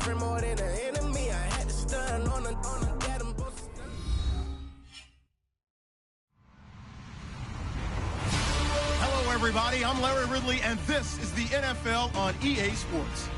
friend more than an enemy. I had to stun on a dad and both. Hello, everybody. I'm Larry Ridley, and this is the NFL on EA Sports.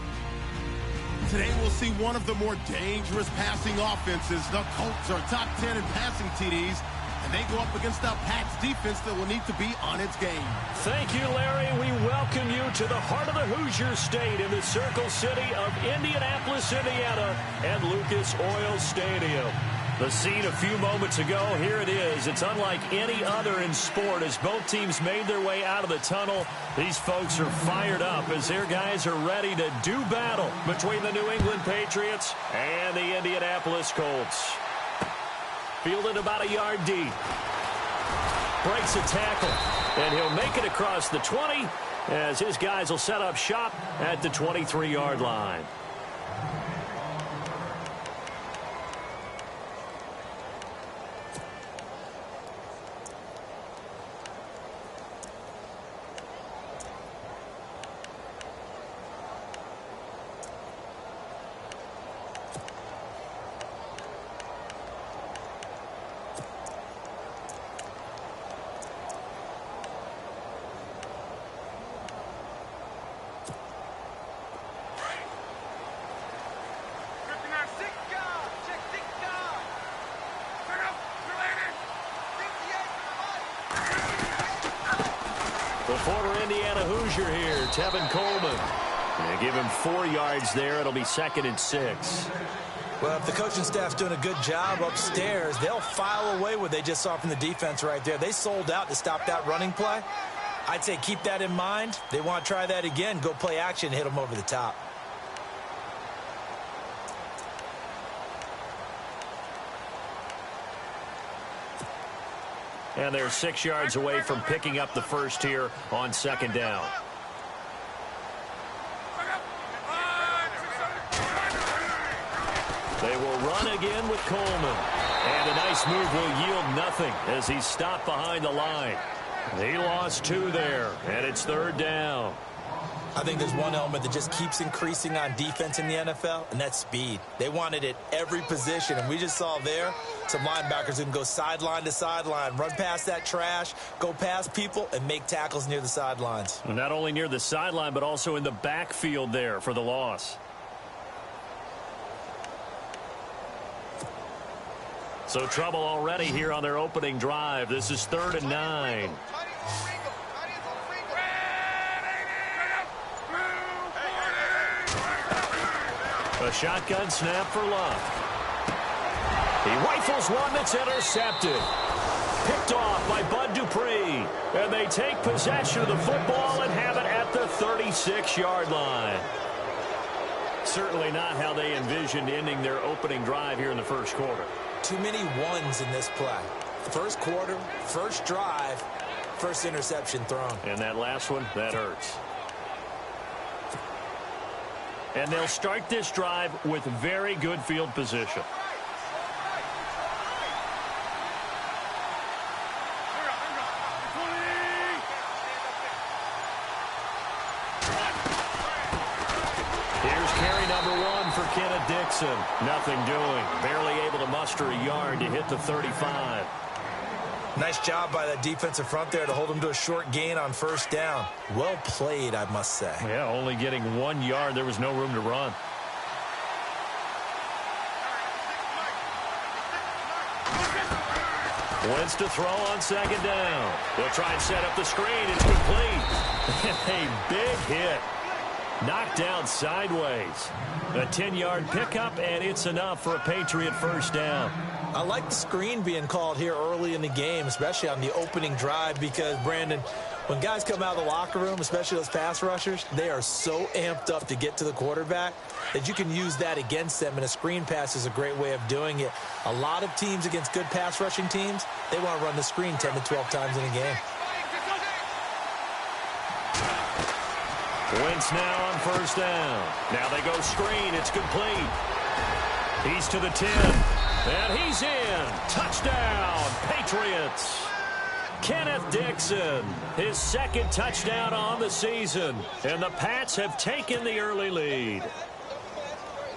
Today, we'll see one of the more dangerous passing offenses. The Colts are top 10 in passing TDs, and they go up against a Pats defense that will need to be on its game. Thank you, Larry. We welcome you to the heart of the Hoosier State in the Circle City of Indianapolis, Indiana, at Lucas Oil Stadium. The scene a few moments ago, here it is. It's unlike any other in sport as both teams made their way out of the tunnel. These folks are fired up as their guys are ready to do battle between the New England Patriots and the Indianapolis Colts. Fielded about a yard deep. Breaks a tackle, and he'll make it across the 20 as his guys will set up shop at the 23-yard line. The former Indiana Hoosier here, Tevin Coleman. They give him 4 yards there. It'll be 2nd and 6. Well, if the coaching staff's doing a good job upstairs, they'll file away what they just saw from the defense right there. They sold out to stop that running play. I'd say keep that in mind. They want to try that again. Go play action, hit them over the top. And they're 6 yards away from picking up the first here on 2nd down. They will run again with Coleman. And a nice move will yield nothing as he's stopped behind the line. He lost 2 there, and it's 3rd down. I think there's one element that just keeps increasing on defense in the NFL, and that's speed. They want it at every position, and we just saw there some linebackers who can go sideline to sideline, run past that trash, go past people, and make tackles near the sidelines. And not only near the sideline, but also in the backfield there for the loss. So trouble already here on their opening drive. This is 3rd and 9. A shotgun snap for Love. He rifles one that's intercepted. Picked off by Bud Dupree. And they take possession of the football and have it at the 36-yard line. Certainly not how they envisioned ending their opening drive here in the first quarter. Too many ones in this play. First quarter, first drive, first interception thrown. And that last one, that hurts. And they'll start this drive with very good field position. Here's carry number 1 for Kenneth Dixon. Nothing doing. Barely able to muster a yard to hit the 35. Nice job by that defensive front there to hold him to a short gain on first down. Well played, I must say. Yeah, only getting 1 yard. There was no room to run. Wentz to throw on 2nd down. They'll try and set up the screen. It's complete. A big hit. Knocked down sideways. A 10-yard pickup, and it's enough for a Patriot first down. I like the screen being called here early in the game, especially on the opening drive, because, Brandon, when guys come out of the locker room, especially those pass rushers, they are so amped up to get to the quarterback that you can use that against them, and a screen pass is a great way of doing it. A lot of teams against good pass rushing teams, they want to run the screen 10 to 12 times in a game. Wentz now on first down. Now they go screen. It's complete. He's to the 10. And he's in. Touchdown, Patriots. Kenneth Dixon, his 2nd touchdown on the season. And the Pats have taken the early lead.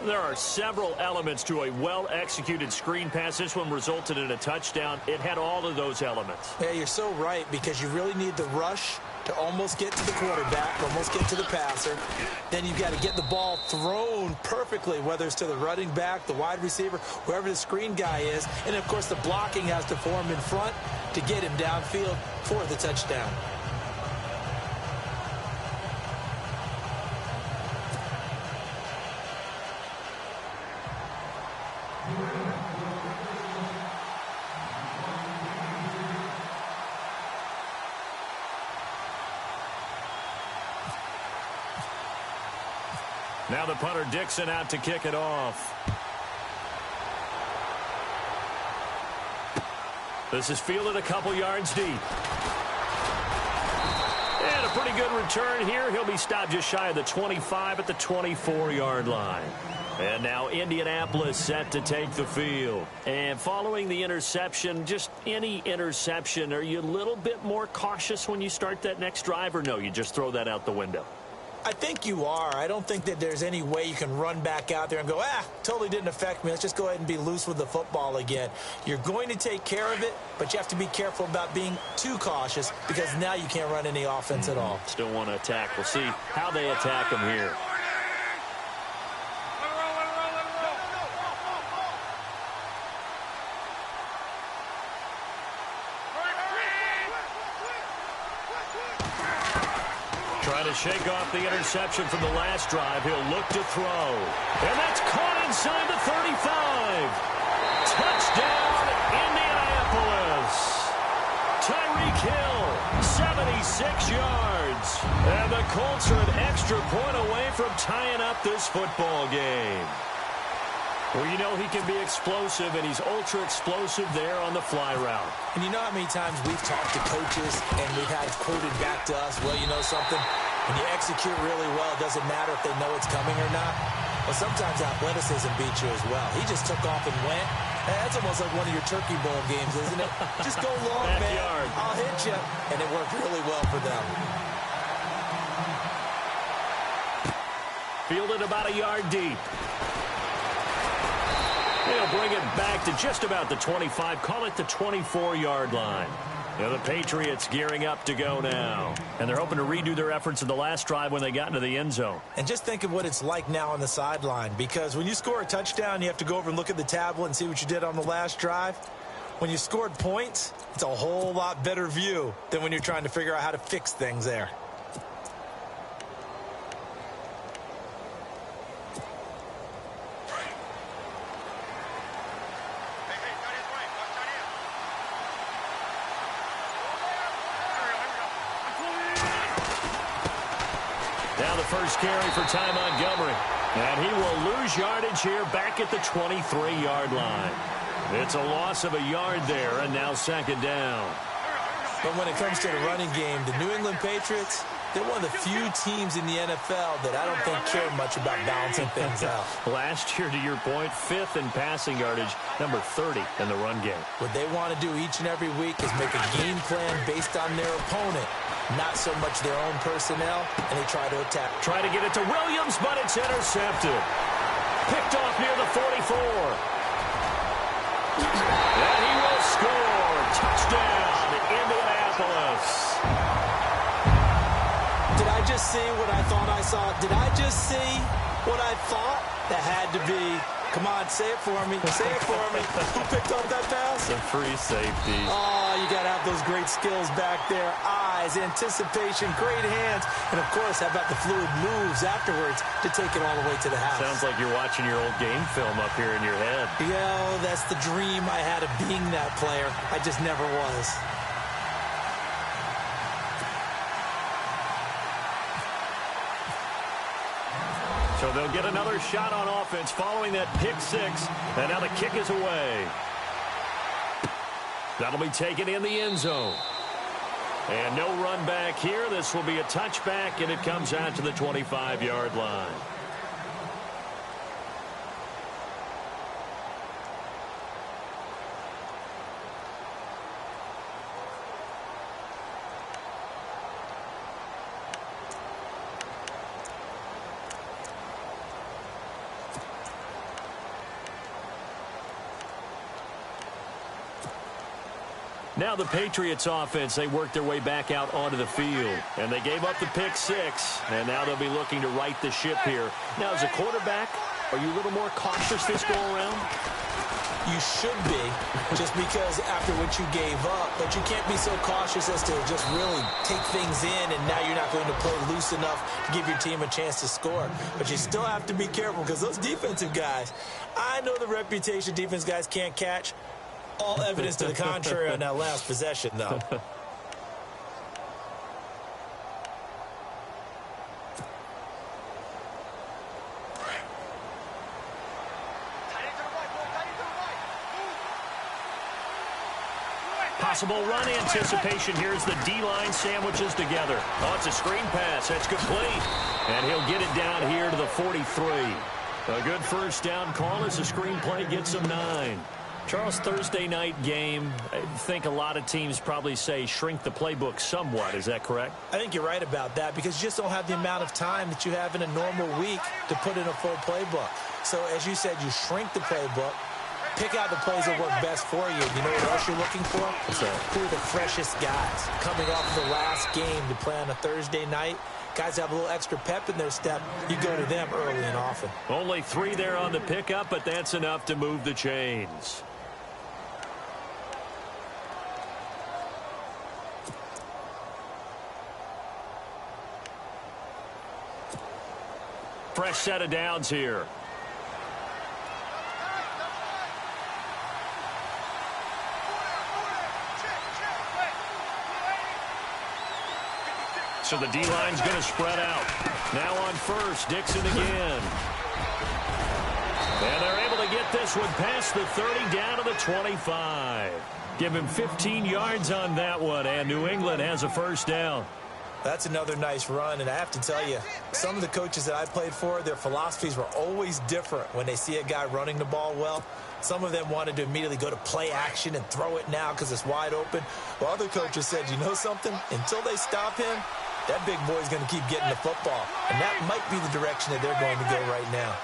There are several elements to a well-executed screen pass. This one resulted in a touchdown. It had all of those elements. Yeah, you're so right, because you really need the rush to almost get to the quarterback, almost get to the passer. Then you've got to get the ball thrown perfectly, whether it's to the running back, the wide receiver, whoever the screen guy is. And, of course, the blocking has to form in front to get him downfield for the touchdown. Now the punter Dixon out to kick it off. This is fielded a couple yards deep. And a pretty good return here. He'll be stopped just shy of the 25 at the 24-yard line. And now Indianapolis set to take the field. And following the interception, just any interception, are you a little bit more cautious when you start that next drive, or no, you just throw that out the window? I think you are. I don't think that there's any way you can run back out there and go, totally didn't affect me. Let's just go ahead and be loose with the football again. You're going to take care of it, but you have to be careful about being too cautious, because now you can't run any offense at all. Still want to attack. We'll see how they attack him here. Trying to shake off the interception from the last drive. He'll look to throw. And that's caught inside the 35. Touchdown, Indianapolis. Tyreek Hill, 76 yards. And the Colts are an extra point away from tying up this football game. Well, you know he can be explosive, and he's ultra-explosive there on the fly route. And you know how many times we've talked to coaches and we've had quoted back to us, well, you know something? When you execute really well, it doesn't matter if they know it's coming or not. Well, sometimes athleticism beats you as well. He just took off and went. That's almost like one of your Turkey Bowl games, isn't it? Just go long, man. I'll hit you. And it worked really well for them. Fielded about a yard deep. He'll bring it back to just about the 25. Call it the 24-yard line. Now the Patriots gearing up to go now. And they're hoping to redo their efforts in the last drive when they got into the end zone. And just think of what it's like now on the sideline. Because when you score a touchdown, you have to go over and look at the tablet and see what you did on the last drive. When you scored points, it's a whole lot better view than when you're trying to figure out how to fix things there. First carry for Ty Montgomery. And he will lose yardage here back at the 23-yard line. It's a loss of a yard there, and now second down. But when it comes to the running game, the New England Patriots, they're one of the few teams in the NFL that I don't think care much about balancing things out. Last year, to your point, 5th in passing yardage, number 30 in the run game. What they want to do each and every week is make a game plan based on their opponent, not so much their own personnel, and they try to attack. Try to get it to Williams, but it's intercepted. Picked off near the 44. And he will score. Touchdown, Indianapolis. Did I just see what I thought I saw? Did I just see what I thought? That had to be. Come on, say it for me. Say it for me. Who picked up that pass? The free safety. Oh, you got to have those great skills back there. Eyes, anticipation, great hands. And, of course, how about the fluid moves afterwards to take it all the way to the house? Sounds like you're watching your old game film up here in your head. Yeah, that's the dream I had of being that player. I just never was. So they'll get another shot on offense following that pick six. And now the kick is away. That'll be taken in the end zone. And no run back here. This will be a touchback, and it comes out to the 25-yard line. Now the Patriots offense, they worked their way back out onto the field. And they gave up the pick 6. And now they'll be looking to right the ship here. Now, as a quarterback, are you a little more cautious this go around? You should be, just because after what you gave up. But you can't be so cautious as to just really take things in, and now you're not going to play loose enough to give your team a chance to score. But you still have to be careful, because those defensive guys, I know the reputation defense guys can't catch. All evidence to the contrary on that last possession, though. Possible run anticipation. Here's the D-line sandwiches together. Oh, it's a screen pass. That's complete. And he'll get it down here to the 43. A good first down call as the screenplay gets him 9. Charles, Thursday night game, I think a lot of teams probably say shrink the playbook somewhat. Is that correct? I think you're right about that, because you just don't have the amount of time that you have in a normal week to put in a full playbook. So, as you said, you shrink the playbook. Pick out the plays that work best for you. You know what else you're looking for? Who are the freshest guys coming off of the last game to play on a Thursday night? Guys have a little extra pep in their step. You go to them early and often. Only 3 there on the pickup, but that's enough to move the chains. Fresh set of downs here. So the D-line's going to spread out. Now on first, Dixon again. And they're able to get this one past the 30 down to the 25. Give him 15 yards on that one, and New England has a first down. That's another nice run, and I have to tell you, some of the coaches that I played for, their philosophies were always different when they see a guy running the ball well. Some of them wanted to immediately go to play action and throw it now because it's wide open. Well, other coaches said, you know something? Until they stop him, that big boy's going to keep getting the football. And that might be the direction that they're going to go right now.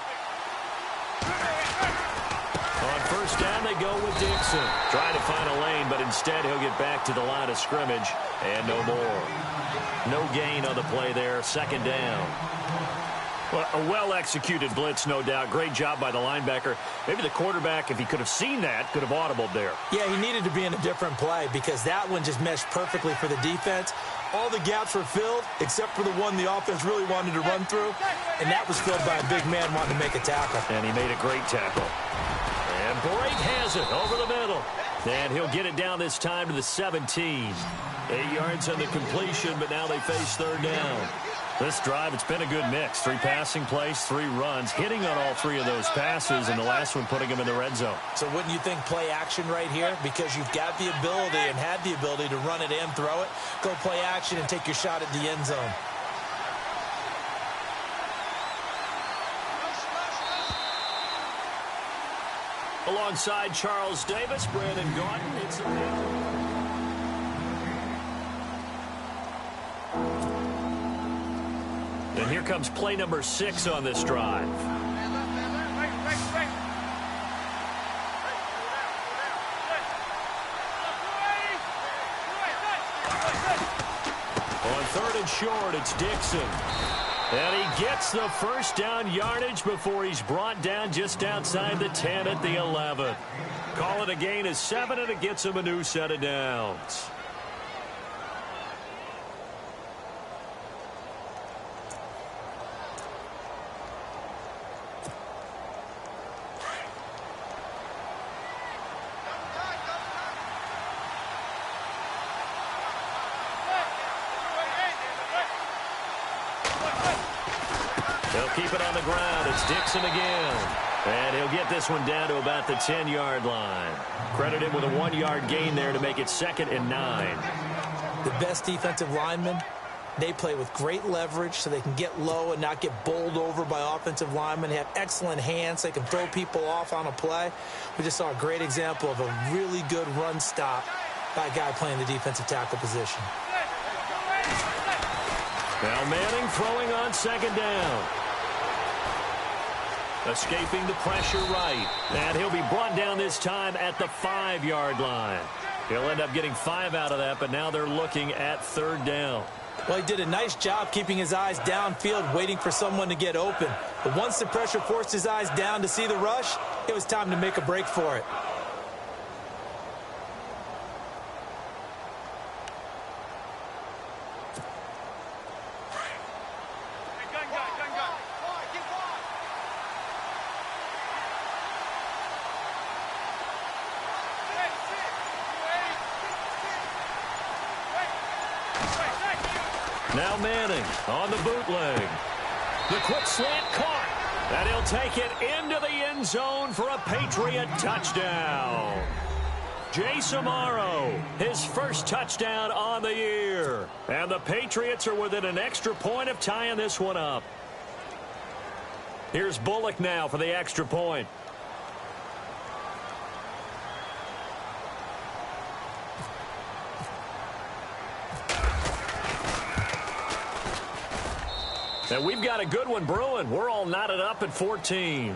On first down, they go with Dixon. Trying to find a lane, but instead he'll get back to the line of scrimmage. And no more. No gain on the play there. Second down. Well, a well-executed blitz, no doubt. Great job by the linebacker. Maybe the quarterback, if he could have seen that, could have audibled there. Yeah, he needed to be in a different play because that one just meshed perfectly for the defense. All the gaps were filled except for the one the offense really wanted to run through, and that was filled by a big man wanting to make a tackle. And he made a great tackle. And Blake has it over the middle. And he'll get it down this time to the 17. 8 yards on the completion, but now they face third down. This drive, it's been a good mix. 3 passing plays, 3 runs, hitting on all 3 of those passes, and the last one putting them in the red zone. So wouldn't you think play action right here? Because you've got the ability and had the ability to run it and throw it. Go play action and take your shot at the end zone. Alongside Charles Davis, Brandon Gordon. It's and here comes play number 6 on this drive. On third and short, it's Dixon. And he gets the first down yardage before he's brought down just outside the 10 at the 11. Call it a gain of 7, and it gets him a new set of downs. They'll keep it on the ground. It's Dixon again. And he'll get this one down to about the 10-yard line. Credit him with a 1-yard gain there to make it 2nd and 9. The best defensive linemen, they play with great leverage so they can get low and not get bowled over by offensive linemen. They have excellent hands. They can throw people off on a play. We just saw a great example of a really good run stop by a guy playing the defensive tackle position. Now Manning throwing on 2nd down. Escaping the pressure right. And he'll be brought down this time at the 5-yard line. He'll end up getting 5 out of that, but now they're looking at 3rd down. Well, he did a nice job keeping his eyes downfield, waiting for someone to get open. But once the pressure forced his eyes down to see the rush, it was time to make a break for it. Now Manning on the bootleg. The quick slant caught. And he'll take it into the end zone for a Patriot touchdown. Jace Amaro, his first touchdown on the year. And the Patriots are within an extra point of tying this one up. Here's Bullock now for the extra point. And we've got a good one brewing. We're all knotted up at 14.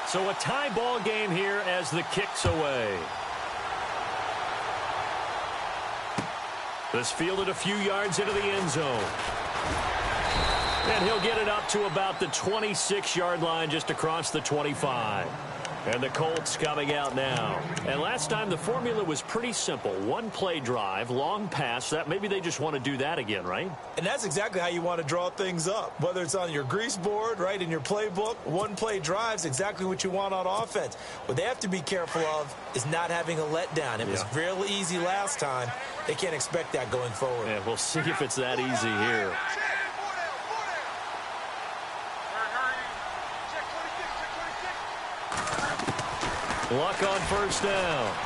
So a tie ball game here as the kick's away. This fielded a few yards into the end zone. And he'll get it up to about the 26-yard line just across the 25. And the Colts coming out now. And last time the formula was pretty simple. One play drive, long pass. That maybe they just want to do that again, right? And that's exactly how you want to draw things up. Whether it's on your grease board, right, in your playbook, one play drive's exactly what you want on offense. What they have to be careful of is not having a letdown. It was real easy last time. They can't expect that going forward. Yeah, we'll see if it's that easy here. Luck on first down.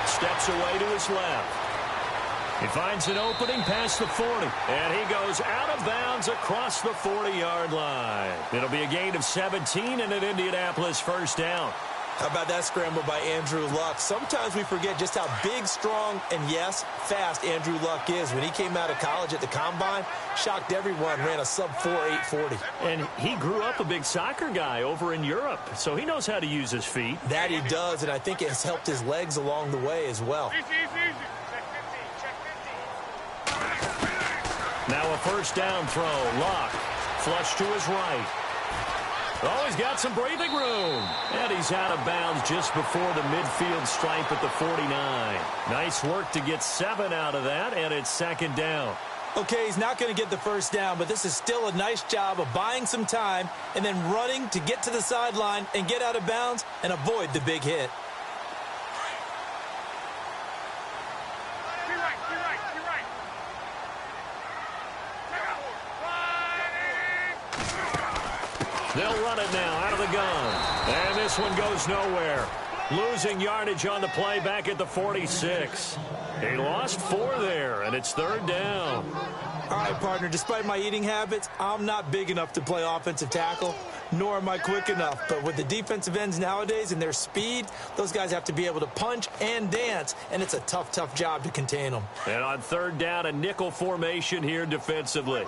Steps away to his left. He finds an opening past the 40. And he goes out of bounds across the 40-yard line. It'll be a gain of 17 and an Indianapolis first down. How about that scramble by Andrew Luck? Sometimes we forget just how big, strong, and, yes, fast Andrew Luck is. When he came out of college at the Combine, shocked everyone, ran a sub-4 840. And he grew up a big soccer guy over in Europe, so he knows how to use his feet. That he does, and I think it has helped his legs along the way as well. Now a first down throw. Luck flush to his right. Oh, he's got some breathing room. And he's out of bounds just before the midfield stripe at the 49. Nice work to get 7 out of that, and it's second down. Okay, he's not going to get the first down, but this is still a nice job of buying some time and then running to get to the sideline and get out of bounds and avoid the big hit. They'll run it now out of the gun. And this one goes nowhere. Losing yardage on the play back at the 46. He lost 4 there, and it's third down. All right, partner, despite my eating habits, I'm not big enough to play offensive tackle, nor am I quick enough. But with the defensive ends nowadays and their speed, those guys have to be able to punch and dance, and it's a tough, tough job to contain them. And on third down, a nickel formation here defensively.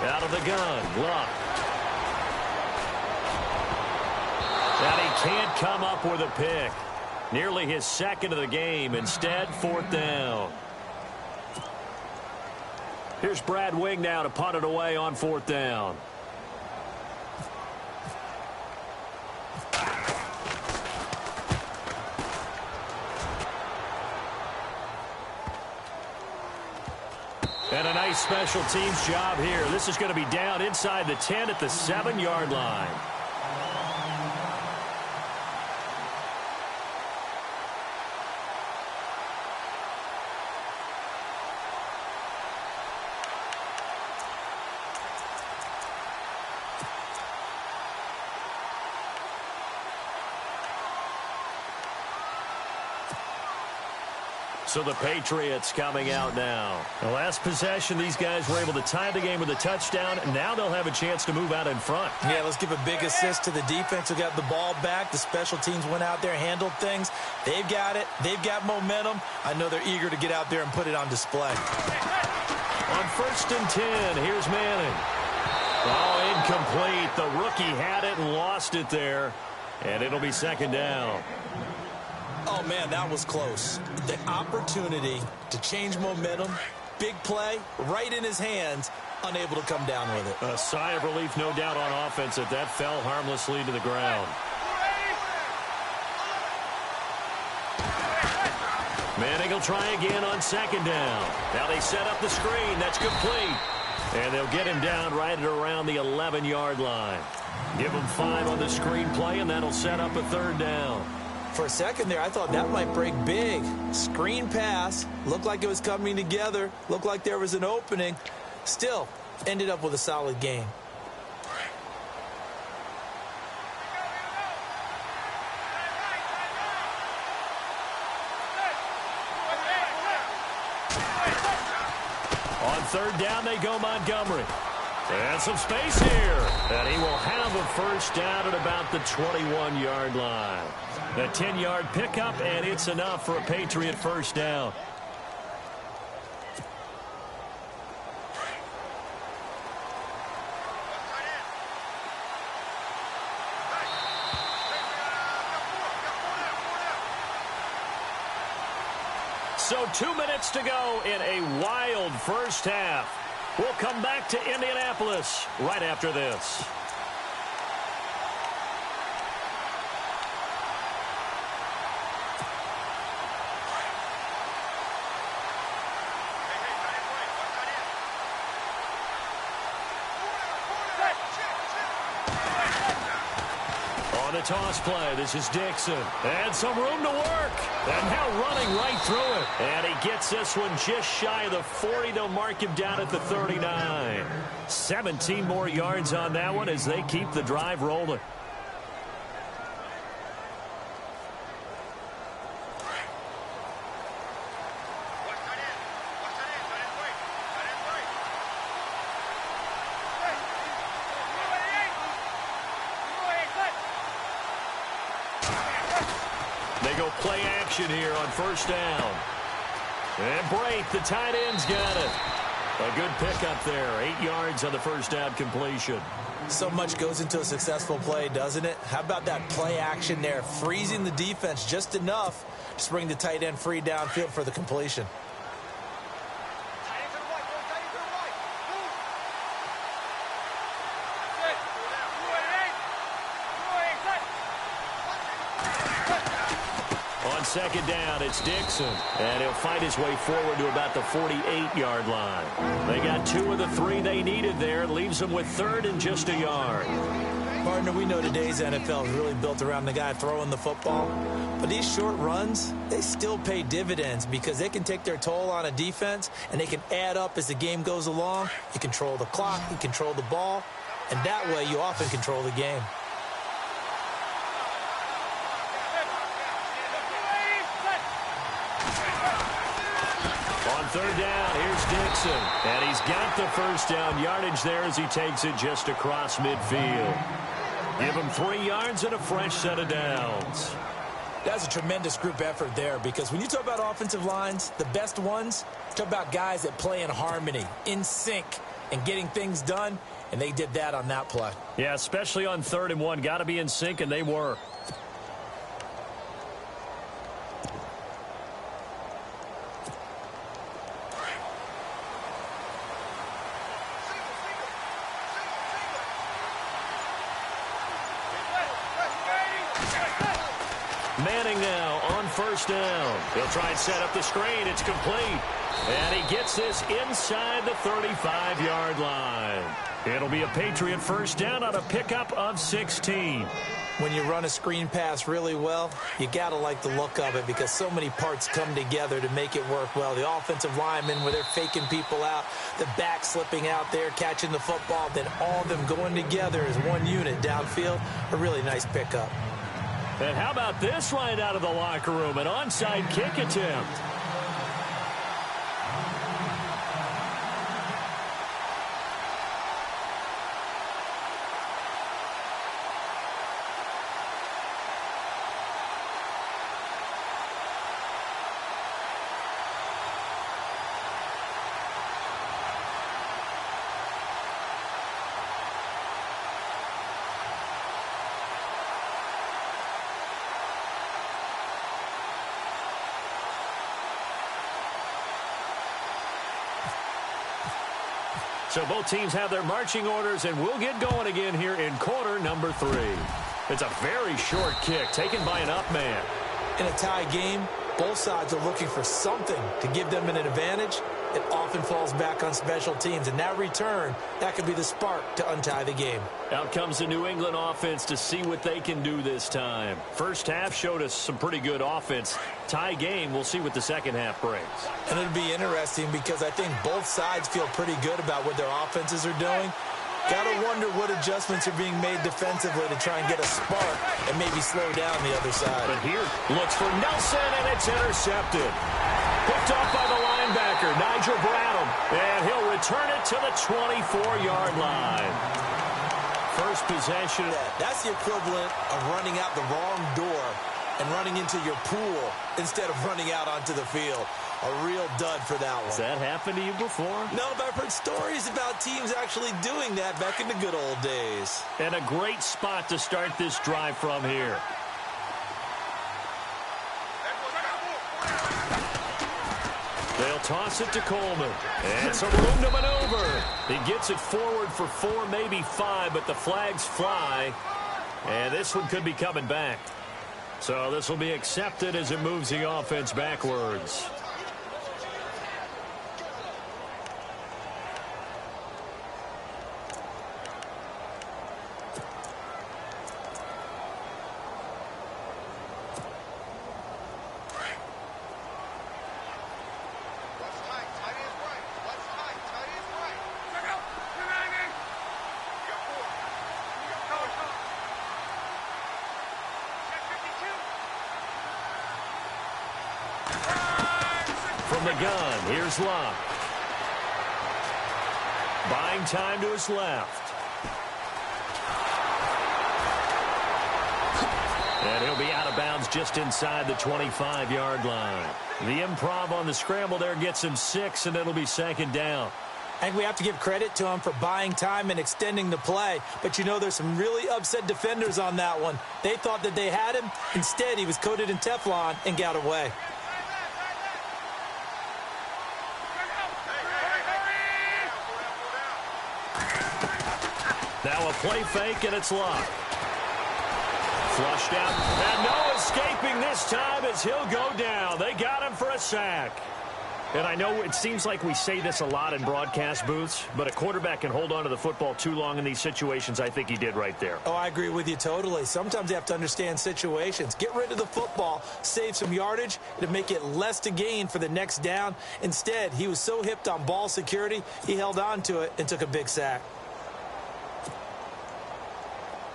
Out of the gun, Luck. And he can't come up with a pick. Nearly his second of the game. Instead, fourth down. Here's Brad Wing now to punt it away on fourth down. And a nice special teams job here. This is going to be down inside the 10 at the 7-yard line. So the Patriots coming out now. The last possession, these guys were able to tie the game with a touchdown. Now they'll have a chance to move out in front. Yeah, let's give a big assist to the defense who got the ball back. The special teams went out there, handled things. They've got it. They've got momentum. I know they're eager to get out there and put it on display. On 1st and 10, here's Manning. Oh, incomplete. The rookie had it and lost it there. And it'll be 2nd down. Oh, man, that was close. The opportunity to change momentum, big play, right in his hands, unable to come down with it. A sigh of relief, no doubt, on offense that fell harmlessly to the ground. Manning will try again on 2nd down. Now they set up the screen. That's complete. And they'll get him down right at around the 11-yard line. Give him 5 on the screen play, and that'll set up a 3rd down. For a second there, I thought that might break big. Screen pass. Looked like it was coming together. Looked like there was an opening. Still, ended up with a solid game. On 3rd down, they go Montgomery. And some space here. And he will have a 1st down at about the 21-yard line. A 10-yard pickup, and it's enough for a Patriot 1st down. So 2 minutes to go in a wild first half. We'll come back to Indianapolis right after this. On the toss play, this is Dixon. And some room to work. And now running right through it. And he gets this one just shy of the 40. They'll mark him down at the 39. 17 more yards on that one as they keep the drive rolling. They go play action here on 1st down. And Brait, the tight end's got it. A good pickup there. 8 yards on the 1st down completion. So much goes into a successful play, doesn't it? How about that play action there? Freezing the defense just enough to bring the tight end free downfield for the completion. On 2nd down, it's Dixon. And he'll find his way forward to about the 48-yard line. They got 2 of the 3 they needed there. Leaves them with 3rd and just a yard. Partner, we know today's NFL is really built around the guy throwing the football. But these short runs, they still pay dividends because they can take their toll on a defense and they can add up as the game goes along. You control the clock, you control the ball, and that way you often control the game. On 3rd down, here's Dixon. And he's got the 1st down yardage there as he takes it just across midfield. Give him 3 yards and a fresh set of downs. That's a tremendous group effort there because when you talk about offensive lines, the best ones, talk about guys that play in harmony, in sync, and getting things done, and they did that on that play. Yeah, especially on 3rd and 1. Got to be in sync, and they were. Manning now on 1st down. He'll try and set up the screen. It's complete. And he gets this inside the 35-yard line. It'll be a Patriot 1st down on a pickup of 16. When you run a screen pass really well, you got to like the look of it because so many parts come together to make it work well. The offensive linemen, where they're faking people out, the back slipping out there, catching the football, then all of them going together as one unit downfield. A really nice pickup. And how about this right out of the locker room? An onside kick attempt. So both teams have their marching orders, and we'll get going again here in quarter number 3. It's a very short kick taken by an up man. In a tie game, both sides are looking for something to give them an advantage. It often falls back on special teams, and that return, that could be the spark to untie the game. Out comes the New England offense to see what they can do this time. First half showed us some pretty good offense. Tie game, we'll see what the second half brings. And it'll be interesting because I think both sides feel pretty good about what their offenses are doing. Got to wonder what adjustments are being made defensively to try and get a spark and maybe slow down the other side. But here, looks for Nelson, and it's intercepted. Picked off by the linebacker, Nigel Bradham, and he'll return it to the 24-yard line. First possession. That's the equivalent of running out the wrong door and running into your pool instead of running out onto the field. A real dud for that one. Has that happened to you before? No, but I've heard stories about teams actually doing that back in the good old days. And a great spot to start this drive from here. They'll toss it to Coleman. And some room to maneuver. He gets it forward for 4, maybe 5, but the flags fly. And this one could be coming back. So this will be accepted as it moves the offense backwards. From the gun, here's Locke. Buying time to his left. And he'll be out of bounds just inside the 25-yard line. The improv on the scramble there gets him 6, and it'll be second down. I think we have to give credit to him for buying time and extending the play. But, you know, there's some really upset defenders on that one. They thought that they had him. Instead, he was coated in Teflon and got away. Now a play fake, and it's Locke. Flushed out, and no escaping this time as he'll go down. They got him for a sack. And I know it seems like we say this a lot in broadcast booths, but a quarterback can hold on to the football too long in these situations. I think he did right there. Oh, I agree with you totally. Sometimes you have to understand situations. Get rid of the football, save some yardage, to make it less to gain for the next down. Instead, he was so hipped on ball security, he held on to it and took a big sack.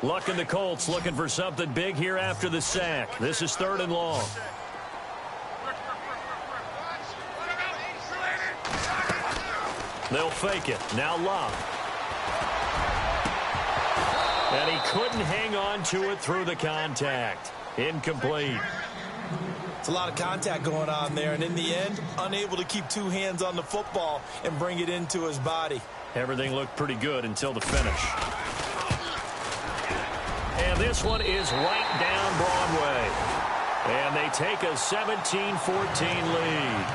Luck and the Colts looking for something big here after the sack. This is 3rd and long. They'll fake it. Now Locke. And he couldn't hang on to it through the contact. Incomplete. It's a lot of contact going on there, and in the end, unable to keep 2 hands on the football and bring it into his body. Everything looked pretty good until the finish. And this one is right down Broadway. And they take a 17-14 lead.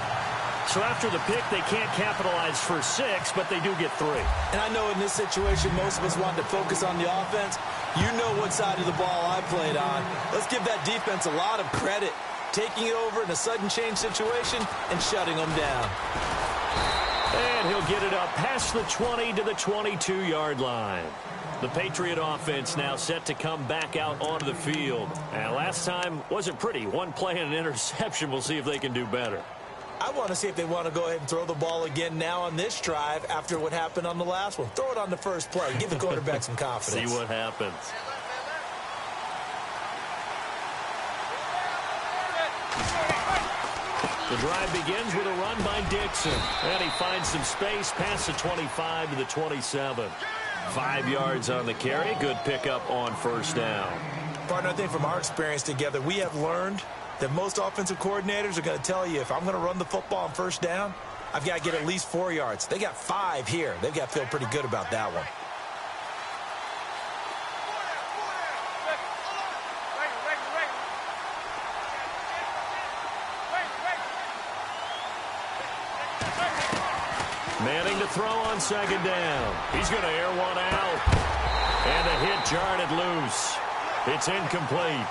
So after the pick, they can't capitalize for 6, but they do get 3. And I know in this situation, most of us want to focus on the offense. You know what side of the ball I played on. Let's give that defense a lot of credit. Taking it over in a sudden change situation and shutting them down. And he'll get it up past the 20 to the 22-yard line. The Patriot offense now set to come back out onto the field. And last time wasn't pretty. One play and an interception. We'll see if they can do better. I want to see if they want to go ahead and throw the ball again now on this drive after what happened on the last one. Throw it on the first play. Give the quarterback some confidence. See what happens. The drive begins with a run by Dixon. And he finds some space past the 25 to the 27. 5 yards on the carry. Good pickup on first down. Partner, I think from our experience together, we have learned that most offensive coordinators are going to tell you, if I'm going to run the football on first down, I've got to get at least 4 yards. They got 5 here. They've got to feel pretty good about that one. Manning to throw on second down. He's going to air one out. And the hit jarred it loose. It's incomplete.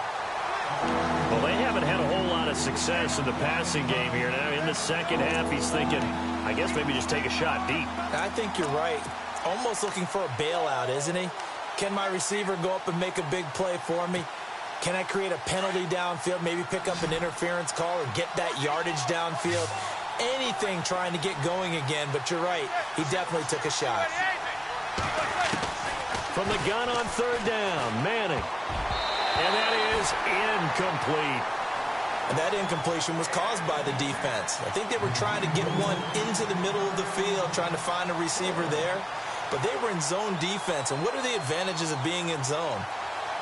Well, they haven't had a whole lot of success in the passing game here. Now, in the second half, he's thinking, I guess maybe just take a shot deep. I think you're right. Almost looking for a bailout, isn't he? Can my receiver go up and make a big play for me? Can I create a penalty downfield, maybe pick up an interference call or get that yardage downfield? Anything trying to get going again, but you're right. He definitely took a shot. From the gun on third down, Manning. And that is incomplete. And that incompletion was caused by the defense. I think they were trying to get one into the middle of the field, trying to find a receiver there. But they were in zone defense. And what are the advantages of being in zone?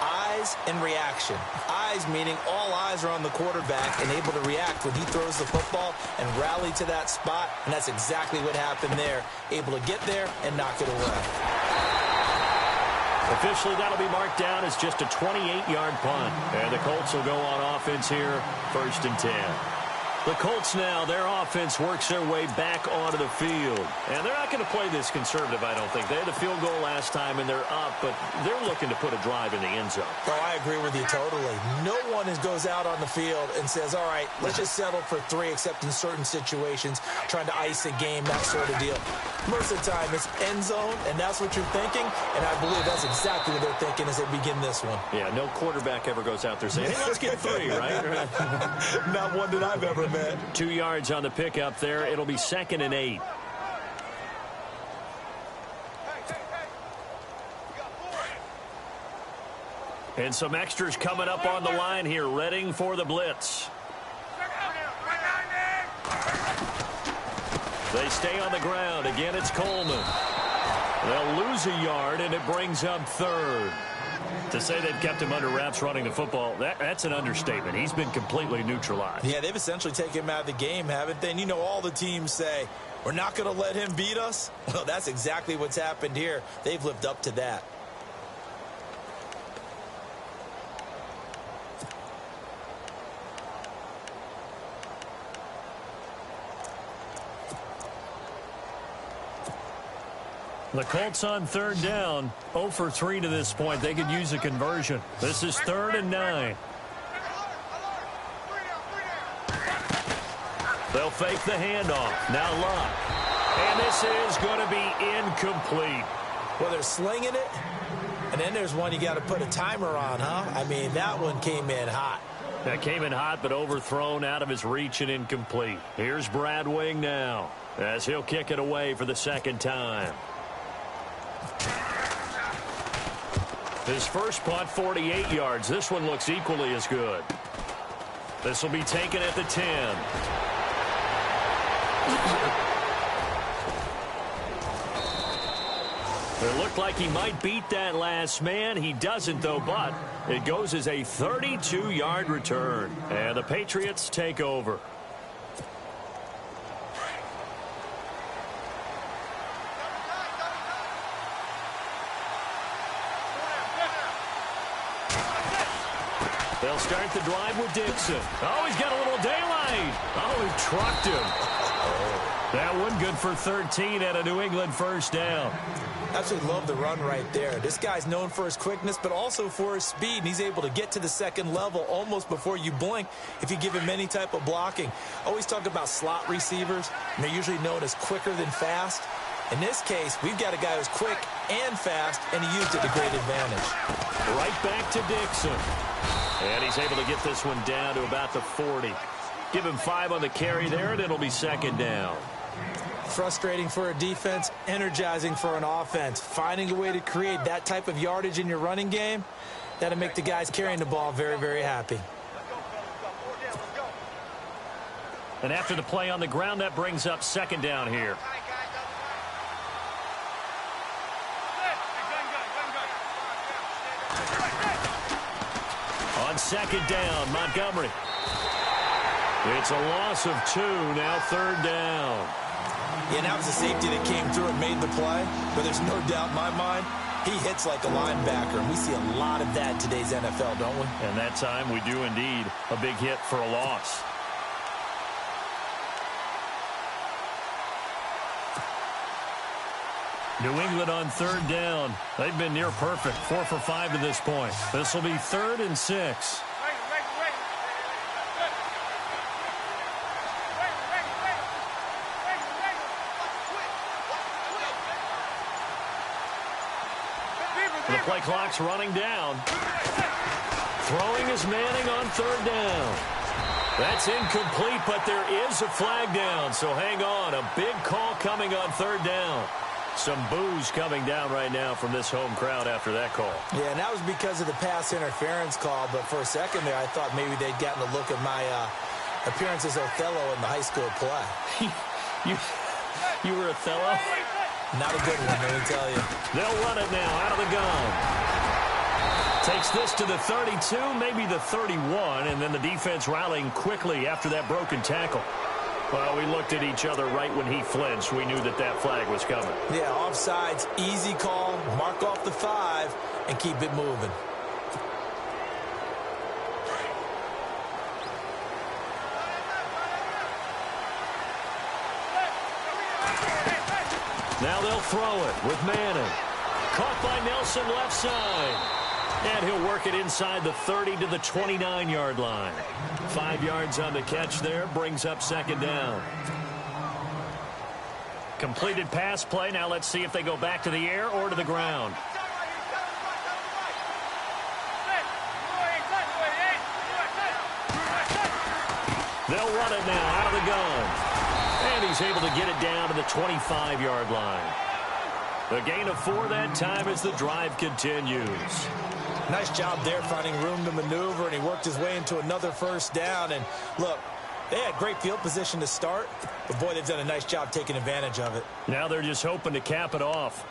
Eyes and reaction. Eyes meaning all eyes are on the quarterback and able to react when he throws the football and rally to that spot. And that's exactly what happened there. Able to get there and knock it away. Officially, that'll be marked down as just a 28-yard punt. And the Colts will go on offense here, 1st and 10. The Colts now, their offense works their way back onto the field. And they're not going to play this conservative, I don't think. They had a field goal last time, and they're up, but they're looking to put a drive in the end zone. Oh, I agree with you totally. No one goes out on the field and says, all right, let's just settle for 3, except in certain situations, trying to ice a game, that sort of deal. Most of the time, it's end zone, and that's what you're thinking, and I believe that's exactly what they're thinking as they begin this one. Yeah, no quarterback ever goes out there saying, hey, let's get 3, right? Not one that I've ever met. 2 yards on the pickup there. It'll be 2nd and 8. And some extras coming up on the line here, readying for the blitz. They stay on the ground. Again, it's Coleman. They'll lose a yard, and it brings up 3rd. To say they've kept him under wraps running the football, that's an understatement. He's been completely neutralized. Yeah, they've essentially taken him out of the game, haven't they? And you know, all the teams say, we're not going to let him beat us. Well, that's exactly what's happened here. They've lived up to that. The Colts on 3rd down, 0 for 3 to this point. They could use a conversion. This is 3rd and 9. They'll fake the handoff. Now Luck. And this is going to be incomplete. Well, they're slinging it, and then there's one you got to put a timer on, huh? I mean, that one came in hot. That came in hot, but overthrown out of his reach and incomplete. Here's Brad Wing now, as he'll kick it away for the 2nd time. His first punt, 48 yards. This one looks equally as good. This will be taken at the 10. It looked like he might beat that last man. He doesn't, though, but it goes as a 32-yard return. And the Patriots take over. They'll start the drive with Dixon. Oh, he's got a little daylight. Oh, he trucked him. That one good for 13 at a New England 1st down. Absolutely love the run right there. This guy's known for his quickness, but also for his speed, and he's able to get to the 2nd level almost before you blink if you give him any type of blocking. Always talk about slot receivers, and they're usually known as quicker than fast. In this case, we've got a guy who's quick and fast, and he used it to great advantage. Right back to Dixon. And he's able to get this one down to about the 40. Give him 5 on the carry there, and it'll be 2nd down. Frustrating for a defense, energizing for an offense. Finding a way to create that type of yardage in your running game, that'll make the guys carrying the ball very, very happy. And after the play on the ground, that brings up 2nd down here. On 2nd down, Montgomery. It's a loss of 2, now 3rd down. Yeah, and that was a safety that came through and made the play, but there's no doubt in my mind, he hits like a linebacker, and we see a lot of that in today's NFL, don't we? And that time we do indeed. A big hit for a loss. New England on third down. They've been near perfect, 4 for 5 to this point. This will be 3rd and 6. The play clock's running down. Throwing is Manning on third down. That's incomplete, but there is a flag down, so hang on. A big call coming on third down. Some boos coming down right now from this home crowd after that call. Yeah, and that was because of the pass interference call, but for a second there, I thought maybe they'd gotten a look at my appearance as Othello in the high school play. You were Othello? Not a good one, let me tell you. They'll run it now out of the gun. Takes this to the 32, maybe the 31, and then the defense rallying quickly after that broken tackle. Well, we looked at each other right when he flinched. We knew that that flag was coming. Yeah, offsides, easy call, mark off the 5, and keep it moving. Now they'll throw it with Manning. Caught by Nelson left side. And he'll work it inside the 30 to the 29-yard line. 5 yards on the catch there, brings up second down. Completed pass play. Now let's see if they go back to the air or to the ground. They'll run it now out of the gun. And he's able to get it down to the 25-yard line. A gain of 4 that time as the drive continues. Nice job there finding room to maneuver, and he worked his way into another first down. And look, they had great field position to start, but boy, they've done a nice job taking advantage of it. Now they're just hoping to cap it off.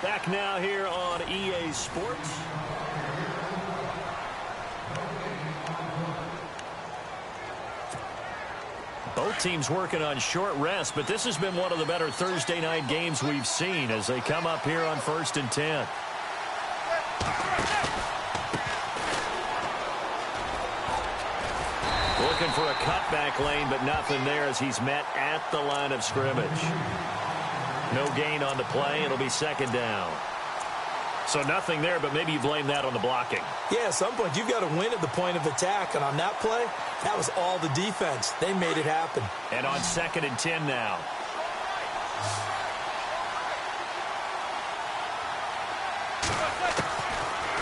Back now here on EA Sports. Both teams working on short rest, but this has been one of the better Thursday night games we've seen as they come up here on 1st and 10. Looking for a cutback lane, but nothing there as he's met at the line of scrimmage. No gain on the play. It'll be second down. So nothing there, but maybe you blame that on the blocking. Yeah, at some point, you've got to win at the point of attack. And on that play, that was all the defense. They made it happen. And on 2nd and 10 now.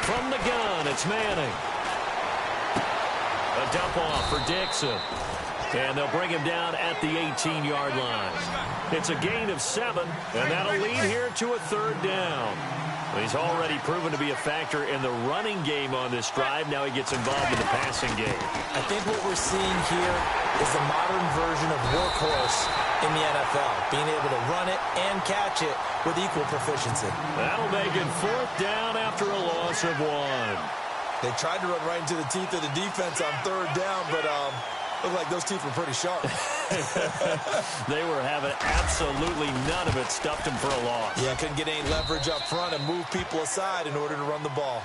From the gun, it's Manning. A dump off for Dixon. And they'll bring him down at the 18-yard line. It's a gain of 7, and that'll lead here to a 3rd down. He's already proven to be a factor in the running game on this drive. Now he gets involved in the passing game. I think what we're seeing here is the modern version of workhorse in the NFL, being able to run it and catch it with equal proficiency. That'll make it 4th down after a loss of 1. They tried to run right into the teeth of the defense on 3rd down, but looked like those teeth were pretty sharp. They were having absolutely none of it. Stuffed him for a loss. Yeah, couldn't get any leverage up front and move people aside in order to run the ball.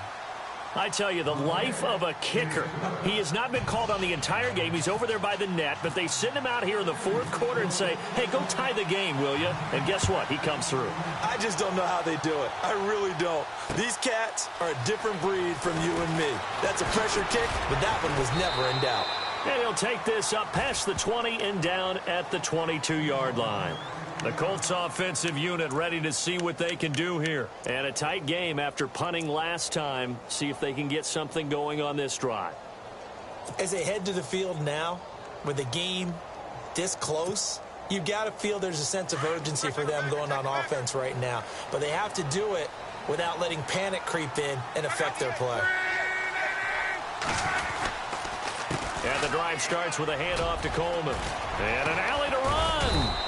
I tell you, the life of a kicker. He has not been called on the entire game. He's over there by the net, but they send him out here in the 4th quarter and say, hey, go tie the game, will you? And guess what? He comes through. I just don't know how they do it. I really don't. These cats are a different breed from you and me. That's a pressure kick, but that one was never in doubt. And he'll take this up past the 20 and down at the 22-yard line. The Colts offensive unit ready to see what they can do here. And a tight game after punting last time. See if they can get something going on this drive. As they head to the field now, with the game this close, you've got to feel there's a sense of urgency for them going on offense right now. But they have to do it without letting panic creep in and affect their play. And the drive starts with a handoff to Coleman. And an alley to run.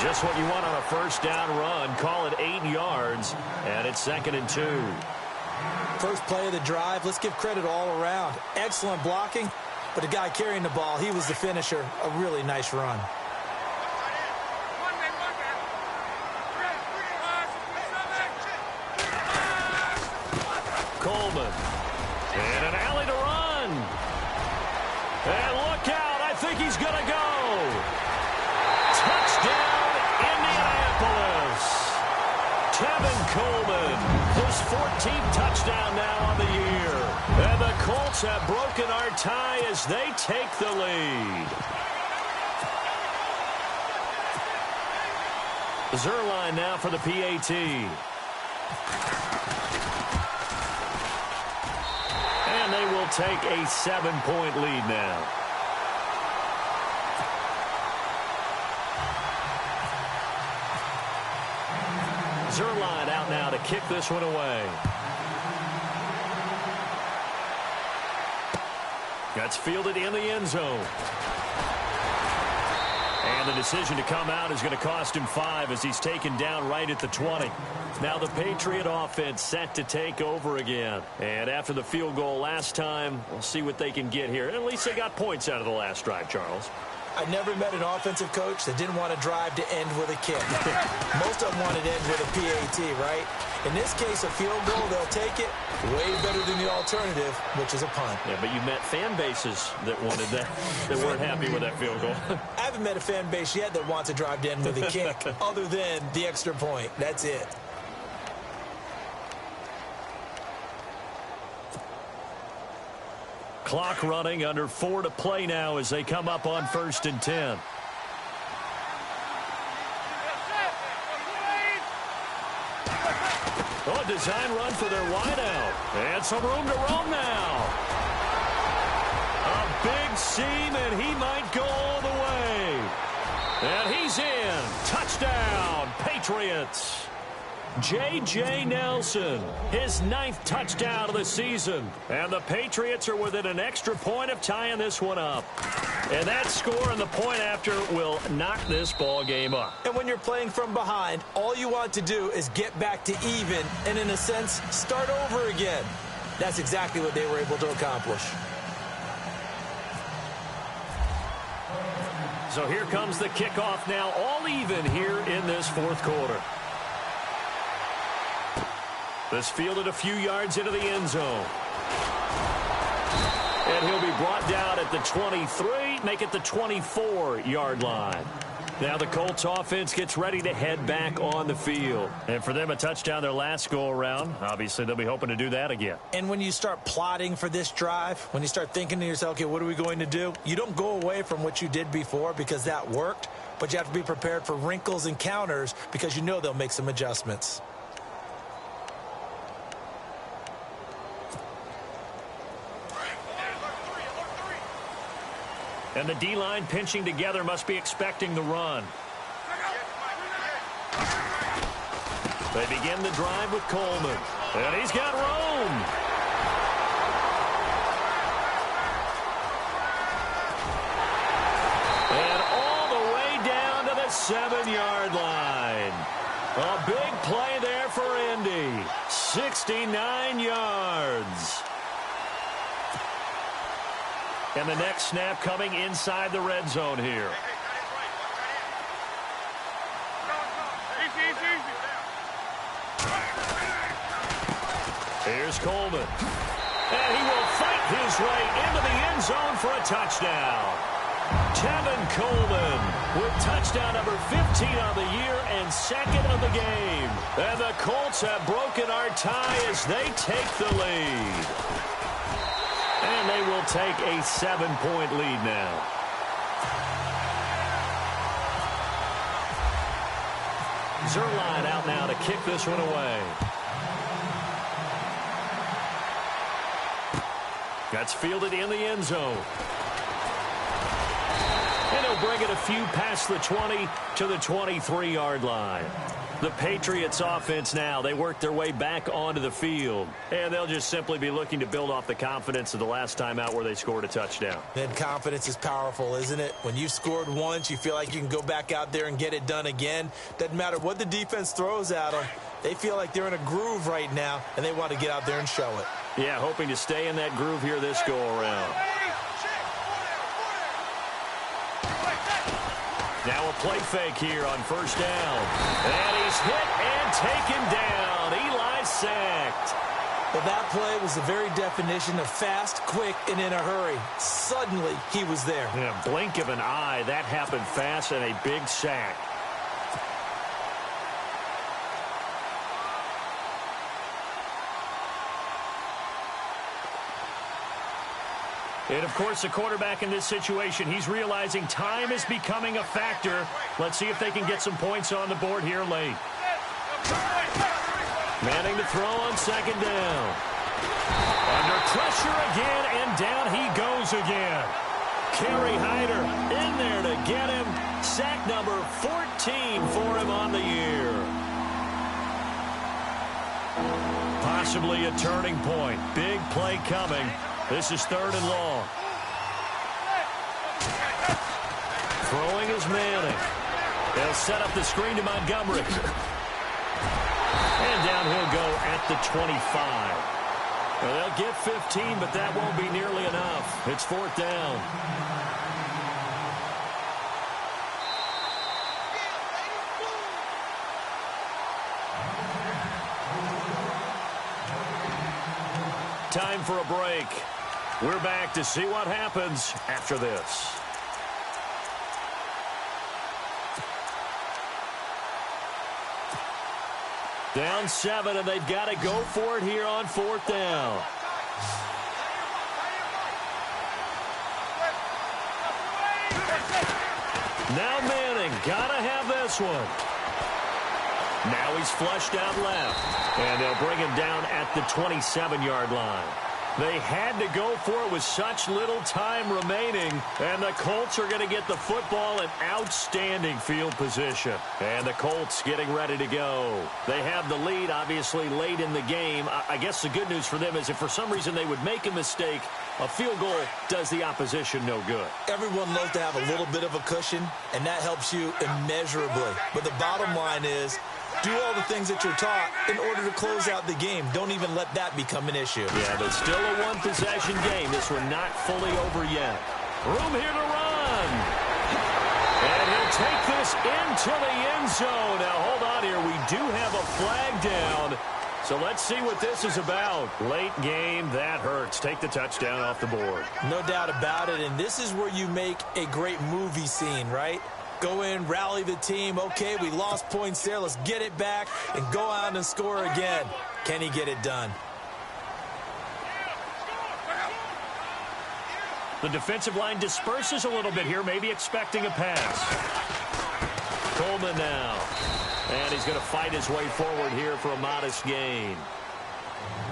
Just what you want on a 1st down run. Call it 8 yards. And it's 2nd and 2. First play of the drive. Let's give credit all around. Excellent blocking. But the guy carrying the ball, he was the finisher. A really nice run. his 14th touchdown now on the year. And the Colts have broken our tie as they take the lead. Zerline now for the PAT. And they will take a 7-point lead now. Zerline out now to kick this one away. That's fielded in the end zone. And the decision to come out is going to cost him 5 as he's taken down right at the 20. Now the Patriot offense set to take over again. And after the field goal last time, we'll see what they can get here. At least they got points out of the last drive, Charles. I never met an offensive coach that didn't want to drive to end with a kick. Most of them want to end with a PAT, right? In this case, a field goal, they'll take it. Way better than the alternative, which is a punt. Yeah, but you met fan bases that wanted that, that weren't happy with that field goal. I haven't met a fan base yet that wants to drive to end with a kick, other than the extra point. That's it. Clock running, under 4 to play now as they come up on 1st and 10. Oh, a design run for their wideout. And some room to roam now. A big seam, and he might go all the way. And he's in. Touchdown, Patriots. J.J. Nelson, his 9th touchdown of the season. And the Patriots are within an extra point of tying this one up. And that score and the point after will knock this ball game up. And when you're playing from behind, all you want to do is get back to even and, in a sense, start over again. That's exactly what they were able to accomplish. So here comes the kickoff now, all even here in this 4th quarter. This fielded a few yards into the end zone. And he'll be brought down at the 23, make it the 24-yard line. Now the Colts offense gets ready to head back on the field. And for them, a touchdown their last go-around. Obviously, they'll be hoping to do that again. And when you start plotting for this drive, when you start thinking to yourself, okay, what are we going to do? You don't go away from what you did before because that worked, but you have to be prepared for wrinkles and counters because you know they'll make some adjustments. And the D-line pinching together must be expecting the run. They begin the drive with Coleman. And he's got Rome. And all the way down to the 7-yard line. A big play there for Indy. 69 yards. And the next snap coming inside the red zone here. Here's Coleman. And he will fight his way into the end zone for a touchdown. Tevin Coleman with touchdown number 15 on the year and 2nd of the game. And the Colts have broken our tie as they take the lead. And they will take a 7-point lead now. Zerline out now to kick this one away. That's fielded in the end zone. And he'll bring it a few past the 20 to the 23-yard line. The Patriots offense now, they work their way back onto the field. And they'll just simply be looking to build off the confidence of the last time out where they scored a touchdown. Then confidence is powerful, isn't it? When you've scored once, you feel like you can go back out there and get it done again. Doesn't matter what the defense throws at them. They feel like they're in a groove right now, and they want to get out there and show it. Yeah, hoping to stay in that groove here this go-around. Now a play fake here on 1st down. And he's hit and taken down. Eli sacked. Well, that play was the very definition of fast, quick, and in a hurry. Suddenly, he was there. In a blink of an eye, that happened fast and a big sack. And, of course, the quarterback in this situation, he's realizing time is becoming a factor. Let's see if they can get some points on the board here late. Manning to throw on second down. Under pressure again, and down he goes again. Kerry Hyder in there to get him. Sack number 14 for him on the year. Possibly a turning point. Big play coming. This is 3rd and long. Throwing is Manning. They'll set up the screen to Montgomery. And down he'll go at the 25. Well, they'll get 15, but that won't be nearly enough. It's 4th down. Time for a break. We're back to see what happens after this. Down 7, and they've got to go for it here on 4th down. Now Manning, got to have this one. Now he's flushed out left, and they'll bring him down at the 27-yard line. They had to go for it with such little time remaining, and the Colts are going to get the football in outstanding field position. And the Colts getting ready to go. They have the lead, obviously, late in the game. I guess the good news for them is if for some reason they would make a mistake, a field goal does the opposition no good. Everyone loves to have a little bit of a cushion, and that helps you immeasurably. But the bottom line is, do all the things that you're taught in order to close out the game. Don't even let that become an issue. Yeah, but still a one-possession game. This one not fully over yet. Room here to run. And he'll take this into the end zone. Now, hold on here. We do have a flag down. So let's see what this is about. Late game, that hurts. Take the touchdown off the board. No doubt about it. And this is where you make a great movie scene, right? Go in, rally the team. Okay, we lost points there. Let's get it back and go out and score again. Can he get it done? The defensive line disperses a little bit here, maybe expecting a pass. Coleman now. And he's going to fight his way forward here for a modest gain.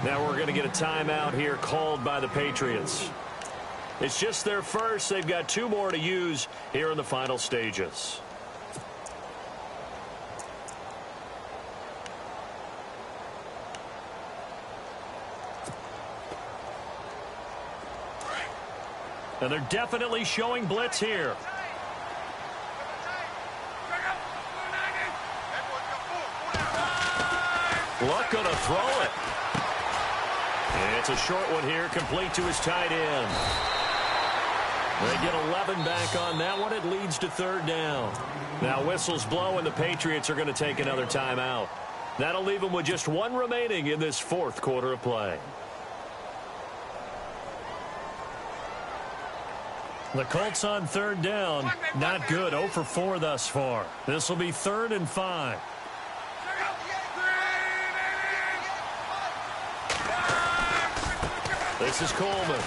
Now we're going to get a timeout here called by the Patriots. It's just their first. They've got 2 more to use here in the final stages. And they're definitely showing blitz here. Luck going to throw it. And it's a short one here, complete to his tight end. They get 11 back on that one. It leads to 3rd down. Now whistles blow, and the Patriots are going to take another timeout. That'll leave them with just 1 remaining in this 4th quarter of play. The Colts on 3rd down. Not good. 0 for 4 thus far. This will be 3rd and 5. This is Coleman.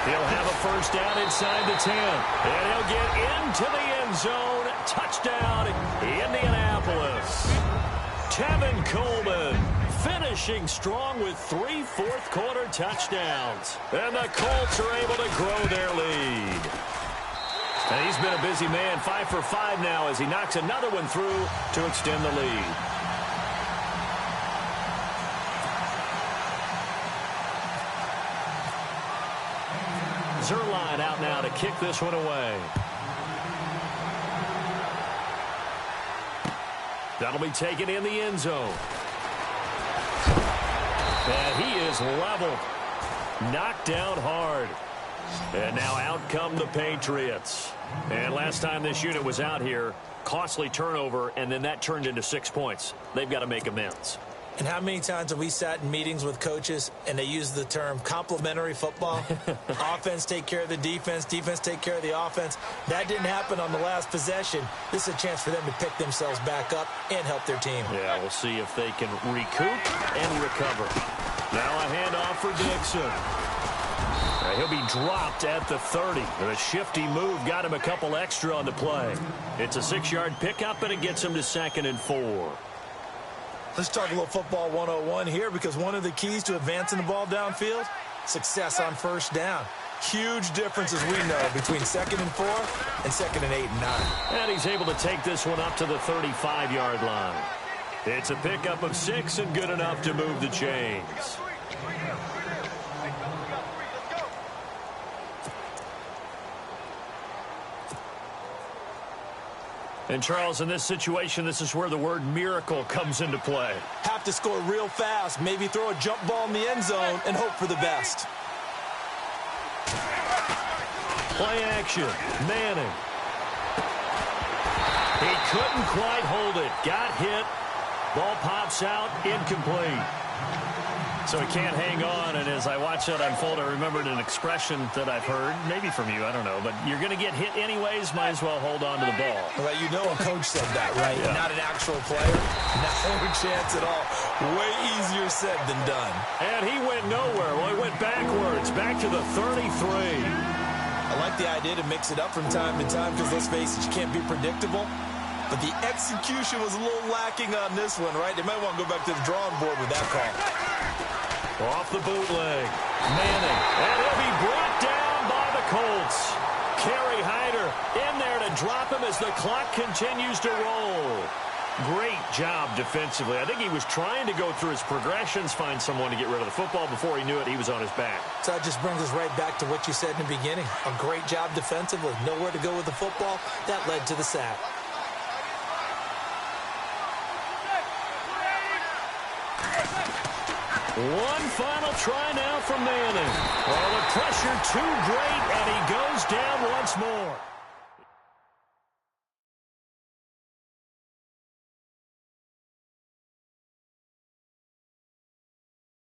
He'll have a first down inside the 10. And he'll get into the end zone. Touchdown, Indianapolis. Tevin Coleman finishing strong with 3 fourth-quarter touchdowns. And the Colts are able to grow their lead. And he's been a busy man, 5 for 5 now as he knocks another one through to extend the lead. Zerline out now to kick this one away. That'll be taken in the end zone. And he is leveled. Knocked down hard. And now out come the Patriots. And last time this unit was out here, costly turnover, and then that turned into 6 points. They've got to make amends. And how many times have we sat in meetings with coaches and they use the term complementary football? Offense take care of the defense, defense take care of the offense. That didn't happen on the last possession. This is a chance for them to pick themselves back up and help their team. Yeah, we'll see if they can recoup and recover. Now a handoff for Dixon. He'll be dropped at the 30. A shifty move got him a couple extra on the play. It's a 6-yard pickup, and it gets him to 2nd and 4. Let's talk a little football 101 here, because one of the keys to advancing the ball downfield, success on first down. Huge difference, as we know, between 2nd and 4 and 2nd and 8 and 9. And he's able to take this one up to the 35-yard line. It's a pickup of 6 and good enough to move the chains. And, Charles, in this situation, this is where the word miracle comes into play. Have to score real fast, maybe throw a jump ball in the end zone and hope for the best. Play action. Manning. He couldn't quite hold it. Got hit. Ball pops out. Incomplete. So he can't hang on, and as I watch that unfold, I remembered an expression that I've heard, maybe from you, I don't know, but you're going to get hit anyways, might as well hold on to the ball. Well, you know a coach said that, right? Yeah. Not an actual player. No chance at all. Way easier said than done. And he went nowhere. Well, he went backwards, back to the 33. I like the idea to mix it up from time to time because, let's face it, you can't be predictable. But the execution was a little lacking on this one, right? They might want to go back to the drawing board with that call. Off the bootleg. Manning. And he'll be brought down by the Colts. Kerry Hyder in there to drop him as the clock continues to roll. Great job defensively. I think he was trying to go through his progressions, find someone to get rid of the football. Before he knew it, he was on his back. So that just brings us right back to what you said in the beginning. A great job defensively. Nowhere to go with the football. That led to the sack. One final try now from Manning. Well, the pressure too great, and he goes down once more.